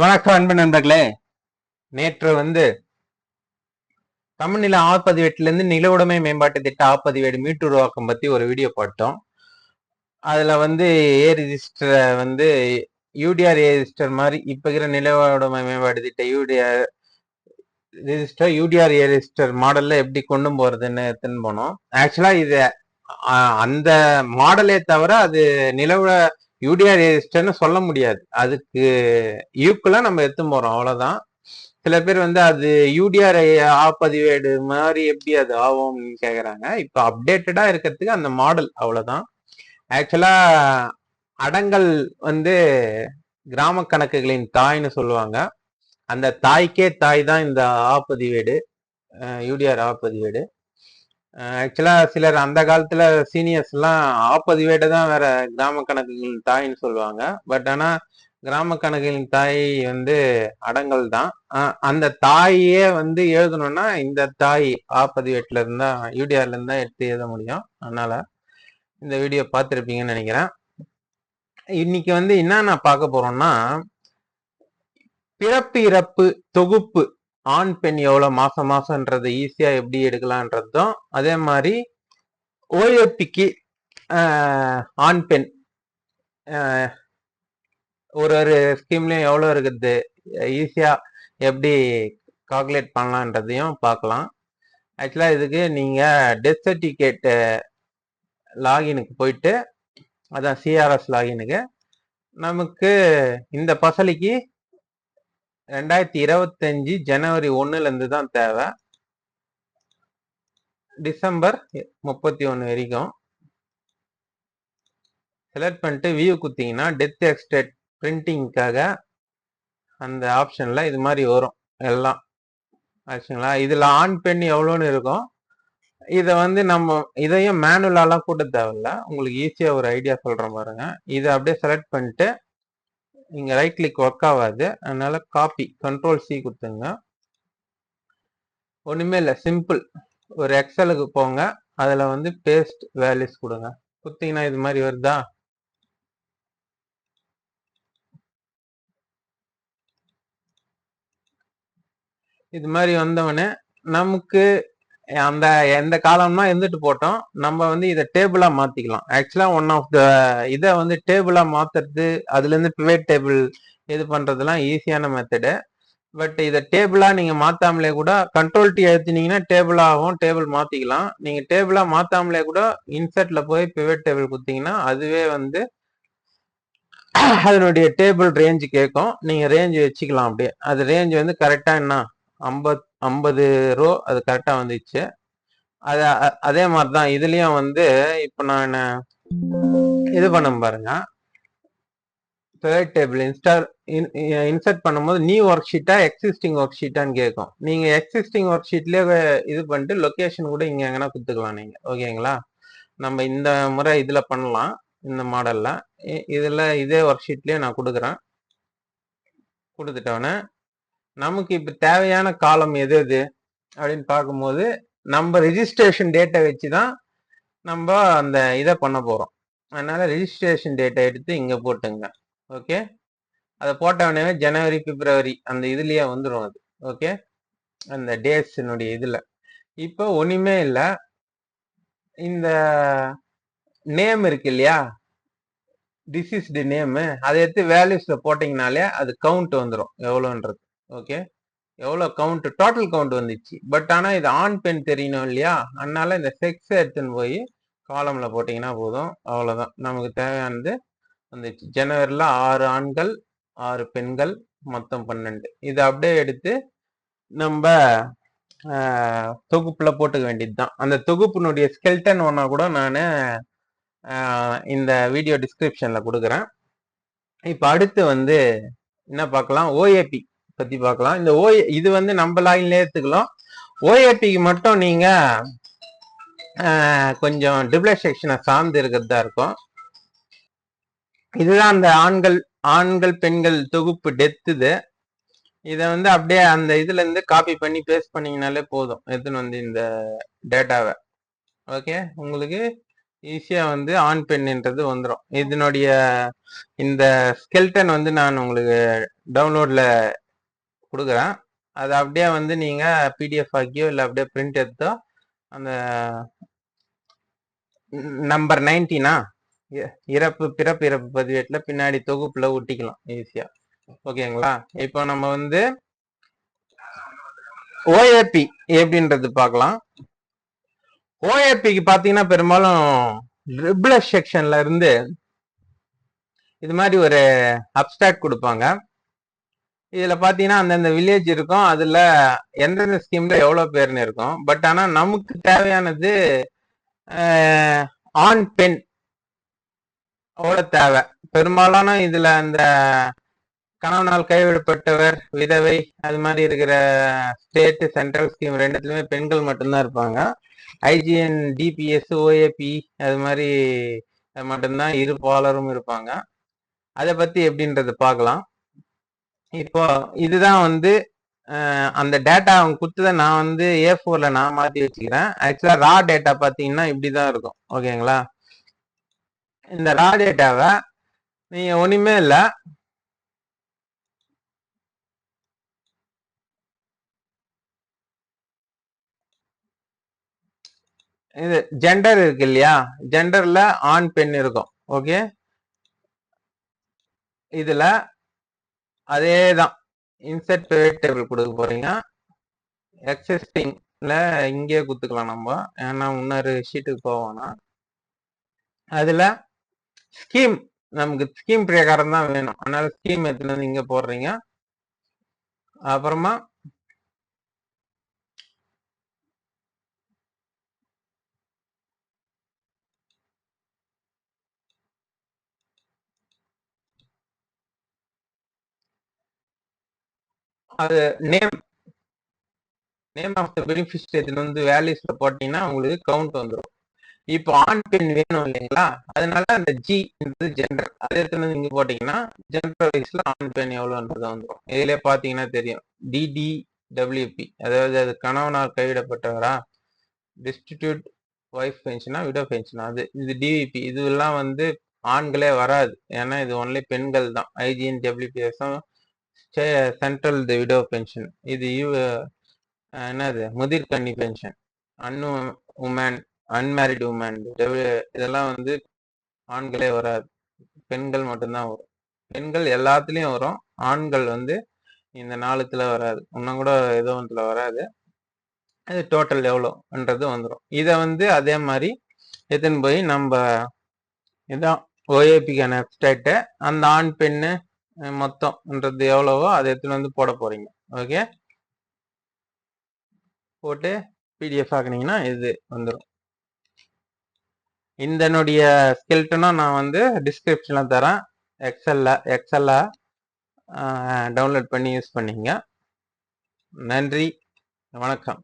வணக்கம் அன்பு நண்பர்களே. நேற்று தமிழ்நில ஆப்பதிவேட்டிலிருந்து நில உடைமை மேம்பாட்டு திட்ட ஆப்பதிவேடு மீட்டுருவாக்கம் பத்தி ஒரு வீடியோ போட்டோம். அதுல ஏ ரிஜிஸ்டர் யூடிஆர் ஏ ரிஜிஸ்டர் மாதிரி இப்ப இருக்கிற நில உடைமை மேம்பாட்டு திட்ட யூடிஆர் ஏ ரிஜிஸ்டர் மாடல்ல எப்படி கொண்டு போறதுன்னு எடுத்துன்னு போனோம். ஆக்சுவலா இது அந்த மாடலே தவிர அது நிலவுல யூடிஆர் ஏ ரிஜிஸ்டர்னு சொல்ல முடியாது. அதுக்கு ஈக்குவலா நம்ம எடுத்துன்னு போறோம், அவ்வளவுதான். சில பேர் அது யூடிஆர் ஆப்பதிவேடு மாதிரி எப்படி அது ஆகும்னு கேக்குறாங்க. இப்ப அப்டேட்டடா இருக்கிறதுக்கு அந்த மாடல் அவ்வளவுதான். ஆக்சுவலா அடங்கல் கிராம கணக்குகளின் தாய்னு சொல்லுவாங்க. அந்த தாய்க்கே தாய் தான் இந்த ஆப்பதிவேடு, யூடிஆர் ஆப்பதிவேடு. ஆக்சுவலா சிலர் அந்த காலத்துல சீனியர்ஸ் எல்லாம் ஆப்பதிவேடு தான் வேற கிராம கணக்குகளின் தாய்ன்னு சொல்லுவாங்க. பட் ஆனா கிராம கணக்குகளின் தாய் அடங்கல் தான். அந்த தாயே எழுதணும்னா இந்த தாய் ஆப்பதிவேட்டுல இருந்தா யூடிஆர்ல இருந்தா எடுத்து எழுத முடியும். அதனால இந்த வீடியோ பார்த்துருப்பீங்கன்னு நினைக்கிறேன். இன்னைக்கு என்ன பார்க்க போறோம்னா, பிறப்பு இறப்பு தொகுப்பு ஆண் பெண் எவ்வளவு மாசம்ன்றது ஈஸியா எப்படி எடுக்கலான்றதும், அதே மாதிரி ஓஏபிக்கு ஆண் பெண் ஒரு ஒரு ஸ்கீம்லயும் எவ்வளவு இருக்குது ஈஸியா எப்படி கால்குலேட் பண்ணலான்றதையும் பார்க்கலாம். ஆக்சுவலா இதுக்கு நீங்க டெத் சர்டிபிகேட் லாகினுக்கு போயிட்டு, அதான் சிஆர்எஸ் லாகினுக்கு நமக்கு இந்த பசலிக்கு 2025 ஜனவரி 1ல இருந்து தான் தேவை. டிசம்பர் 31 வரைக்கும் செலக்ட் பண்ணிட்டு வியூ குத்திங்கன்னா டெத் எக்ஸ்டேட் பிரிண்டிங்காக அந்த ஆப்ஷன்ல இது மாதிரி வரும் எல்லாம். ஆச்சுங்களா? இதுல ஆண் பெண் எவ்வளோன்னு இருக்கும். இதை நம்ம இதையும் மேனுவலாலாம் கூட்ட தேவையில்ல, உங்களுக்கு ஈஸியா ஒரு ஐடியா சொல்றேன் பாருங்க. இதை அப்படியே செலக்ட் பண்ணிட்டு இங்க ரைட் கிளிக் ஒர்க் ஆகாது, அதனால காப்பி கண்ட்ரோல் சி கொடுத்துங்க. ஒண்ணுமே இல்லை, சிம்பிள். ஒரு எக்ஸலுக்கு போங்க, அதுல பேஸ்ட் வேல்யூஸ் கொடுங்க. குத்திங்கன்னா இது மாதிரி வருதா? இது மாதிரி வந்தவனே நமக்கு அந்த எந்த காலம்னா இருந்துட்டு போட்டோம், நம்ம இதை டேபிளா மாத்திக்கலாம். ஆக்சுவலா ஒன் ஆஃப் த இதை டேபிளா மாத்துறது, அதுல இருந்து பிவைட் டேபிள் இது பண்றதுலாம் ஈஸியான மெத்தடு. பட் இதை டேபிளா நீங்க மாத்தாமலே கூட கண்ட்ரோல் டி எழுத்தினீங்கன்னா டேபிள் ஆகும், டேபிள் மாத்திக்கலாம். நீங்க டேபிளா மாத்தாமலே கூட இன்சர்ட்ல போய் பிவைட் டேபிள் கொடுத்தீங்கன்னா அதுவே அதனுடைய டேபிள் ரேஞ்ச் கேட்கும். நீங்க ரேஞ்ச் வச்சுக்கலாம் அப்படியே. அது ரேஞ்ச் கரெக்டா என்ன 50 ரோ அது கரெக்டா வந்துச்சு. அதே மாதிரிதான் இதுலயும் இப்ப நான் இது பண்ண பாருங்க. பிவைட் டேபிள் இன்சர்ட் பண்ணும்போது நியூ ஒர்க் ஷீட்டா எக்ஸிஸ்டிங் ஒர்க் ஷீட்டான்னு கேட்கும். நீங்க எக்ஸிஸ்டிங் ஒர்க் ஷீட்லயே இது பண்ணிட்டு லொகேஷன் கூட இங்க எங்கன்னா கொடுத்துக்கலாம் நீங்க. ஓகேங்களா? நம்ம இந்த முறை இதுல பண்ணலாம், இந்த மாடல்ல. இதுல இதே ஒர்க் ஷீட்லயே நான் கொடுக்குறேன். கொடுத்துட்டோன்னே நமக்கு இப்ப தேவையான காலம் எது எது அப்படின்னு பார்க்கும்போது, நம்ம ரெஜிஸ்ட்ரேஷன் டேட்டை வச்சுதான் நம்ம அந்த இதை பண்ண போறோம். அதனால ரெஜிஸ்ட்ரேஷன் டேட்டை எடுத்து இங்க போட்டுங்க. ஓகே, அதை போட்டவனே ஜனவரி பிப்ரவரி அந்த இதுலயே வந்துடும் அது. ஓகே, அந்த டேட்ஸினுடைய இதுல இப்போ ஒண்ணுமே இல்லை. இந்த நேம் இருக்கு இல்லையா, திஸ் இஸ் தி நேம், அதை எடுத்து வேல்யூஸ்ல போட்டீங்கனாலே அது கவுண்ட் வந்துடும் எவ்வளோன்றது. ஓகே, எவ்வளவு கவுண்ட், டோட்டல் கவுண்ட் வந்துச்சு. பட் ஆனா இது ஆண் பெண் தெரியணும் இல்லையா, அதனால இந்த செக்ஸ் எடுத்துன்னு போய் காலம்ல போட்டீங்கன்னா போதும். அவ்வளவுதான், நமக்கு தேவையானது வந்துச்சு. ஜனவரில 6 ஆண்கள் 6 பெண்கள், மொத்தம் 12. இதை அப்படியே எடுத்து நம்ம தொகுப்புல போட்டுக்க வேண்டியதுதான். அந்த தொகுப்பினுடைய ஸ்கெல்டன் ஒன்னா கூட நான் இந்த வீடியோ டிஸ்கிரிப்ஷன்ல கொடுக்குறேன். இப்ப அடுத்து என்ன பார்க்கலாம், ஓஏபி பத்தி பார்க்கலாம். இந்த இது நம்ம லாகின்ல எடுத்துக்கலாம். ஓஏபிக்கு மட்டும் நீங்க கொஞ்சம் டிப்ளர் செக்ஷனை சார்ந்து இருக்கிறதா இருக்கும். இதுதான் அந்த ஆண்கள் பெண்கள் தொகுப்பு டெத். இதை அப்படியே அந்த இதுல இருந்து காப்பி பண்ணி பேஸ்ட் பண்ணீங்கனாலே போதும், எடுத்துன்னு இந்த டேட்டாவை. ஓகே, உங்களுக்கு ஈஸியா வந்து ஆண் பெண்ன்றது வந்துடும். இதனுடைய இந்த ஸ்கெல்டன் வந்து நான் உங்களுக்கு டவுன்லோட்ல கொடுக்குறேன். அது அப்படியே வந்து நீங்க பிடிஎஃப் ஆக்கியோ இல்லை அப்படியே பிரிண்ட் எடுத்தோ அந்த நம்பர் 19 இறப்பு பிறப்பு இறப்பு பதிவேட்டில் பின்னாடி தொகுப்புல ஒட்டிக்கலாம் ஈஸியா. ஓகேங்களா? இப்போ நம்ம வந்து ஓஏபி எப்படின்றது பார்க்கலாம். ஓஏபிக்கு பாத்தீங்கன்னா பெரும்பாலும் ரிப்ளஸ் செக்ஷன்ல இருந்து இது மாதிரி ஒரு அப்ஸ்ட்ராக்ட் கொடுப்பாங்க. இதுல பாத்தீங்கன்னா அந்தந்த வில்லேஜ் இருக்கும், அதுல எந்தெந்த ஸ்கீம்ல எவ்வளவு பேர்னு இருக்கும். பட் ஆனா நமக்கு தேவையானது ஆண் பெண் தேவை. பெரும்பாலான இதுல அந்த கணவனால் கைவிடப்பட்டவர், விதவை, அது மாதிரி இருக்கிற ஸ்டேட் சென்ட்ரல் ஸ்கீம் ரெண்டுத்துலயுமே பெண்கள் மட்டும்தான் இருப்பாங்க. ஐஜிஎன், டிபிஎஸ், ஓஏபி அது மாதிரி மட்டும்தான் இரு பாலரும் இருப்பாங்க. அதை பத்தி எப்படின்றது பார்க்கலாம். இப்போ இதுதான் வந்து அந்த டேட்டா அவங்க கொடுத்ததை நான் வந்து A4ல நான் மாத்தி வச்சுக்கிறேன். ஆக்சுவலா ரா டேட்டா பார்த்தீங்கன்னா இப்படிதான் இருக்கும். ஓகேங்களா? இந்த ரா டேட்டாவை நீங்க ஒண்ணுமே இல்லை, இது ஜெண்டர் இருக்கு இல்லையா, ஜெண்டர்ல ஆண் பெண் இருக்கும். ஓகே, இதுல அதேதான் இன்சர்ட் பிரைவேட் டேபிள் கொடுக்க போறீங்க. எக்ஸிஸ்டிங்ல இங்கே குத்துக்கலாம் நம்ம, ஏன்னா இன்னொரு ஷீட்டுக்கு போவோம்னா அதுல ஸ்கீம் நமக்கு ஸ்கீம் பிரகாரம் தான் வேணும். அதனால ஸ்கீம் எடுத்துன்னு வந்து இங்க போடுறீங்க. அப்புறமா அது நேம் ஆஃப் த பெனிஃபிஷரி வந்து வேல்யூஸ்ல போட்டீங்கன்னா உங்களுக்கு கவுண்ட் வந்துடும். இப்போ ஆண் பெண் வேணும் இல்லைங்களா, அதனால அந்த ஜி ஜெண்டர் அதை எடுத்துன்னு இங்க போட்டீங்கன்னா ஜெண்டர் வைஸ்ல ஆண் பெண் எவ்வளோன்றது வந்துடும். இதுலயே பாத்தீங்கன்னா தெரியும். DDWP அதாவது அது கணவனால் கைவிடப்பட்டவரா, டிஸ்டிடியூட் ஒய்ஃப் பென்ஷனா, விடோ பென்ஷனா, அது இது டிவிபி இதெல்லாம் வந்து ஆண்களே வராது, ஏன்னா இது ஒன்லி பெண்கள் தான். ஐஜிஎன், டபிள்யூபிஎஸும் சென்ட்ரல் விடோ பென்ஷன், இது என்னது முதிர்கன்னி பென்ஷன், அன்னு உமன், அன்மேரிட் உமன், இதெல்லாம் வந்து ஆண்களே வராது, பெண்கள் மட்டும்தான் வரும். பெண்கள் எல்லாத்துலயும் வரும், ஆண்கள் வந்து இந்த 4த்துல வராது, இன்னும் கூட ஏதோ ஒன்றுல வராது. அது டோட்டல் எவ்வளோன்றது வந்துடும். இதை வந்து அதே மாதிரி எடுத்துன்னு போய் நம்ம இதான் ஓஏபிக்கான வெப்சைட்டை அந்த ஆண் பெண்ணு மொத்தம்ன்றது எவ்வளவோ அதை எடுத்துன்னு வந்து போட போறீங்க. ஓகே, போட்டு பிடிஎஃப் ஆக்குனீங்கன்னா இது வந்துடும். இதனுடைய ஸ்கெல்டனும் நான் வந்து டிஸ்கிரிப்ஷன்ல தரேன். எக்ஸல்ல டவுன்லோட் பண்ணி யூஸ் பண்ணிங்க. நன்றி, வணக்கம்.